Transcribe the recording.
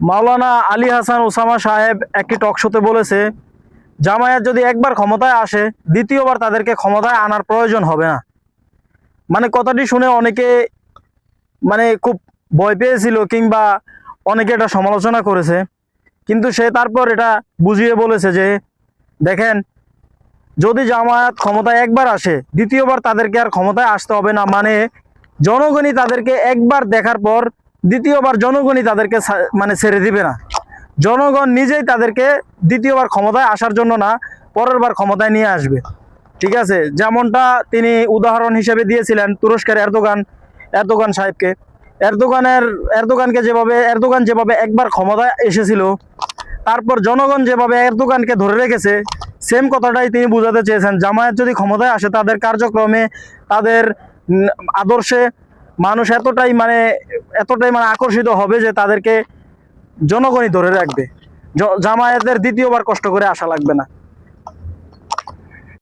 মাওলানা Ali Hasan Osama সাহেব একটি টক শোতে বলেছে, জামায়াত যদি একবার ক্ষমতায় আসে দ্বিতীয়বার তাদেরকে ক্ষমতায় আনার প্রয়োজন হবে না। মানে কথাটি শুনে অনেকে খুব ভয় পেয়েছিল, কিংবা অনেকে এটা সমালোচনা করেছে, কিন্তু সে তারপর এটা বুঝিয়ে বলেছে যে দেখেন, যদি জামায়াত ক্ষমতায় একবার আসে দ্বিতীয়বার তাদেরকে আর ক্ষমতায় আসতে হবে না। মানে জনগণই তাদেরকে একবার দেখার পর দ্বিতীয়বার জনগণই তাদেরকে ছেড়ে দিবে না। জনগণ নিজেই তাদেরকে দ্বিতীয়বার ক্ষমতায় আসার জন্য না, পরের বার ক্ষমতায় নিয়ে আসবে। ঠিক আছে, যেমনটা তিনি উদাহরণ হিসেবে দিয়েছিলেন তুরস্কের এরদোগান সাহেবকে। এরদোগান যেভাবে একবার ক্ষমতায় এসেছিল, তারপর জনগণ যেভাবে এরদোগানকে ধরে রেখেছে, সেম কথাটাই তিনি বোঝাতে চেয়েছেন। জামায়াত যদি ক্ষমতায় আসে তাদের কার্যক্রমে, তাদের আদর্শে মানুষ এতটাই আকর্ষিত হবে যে তাদেরকে জনগণই ধরে রাখবে। জামায়াতের দ্বিতীয়বার কষ্ট করে আসা লাগবে না।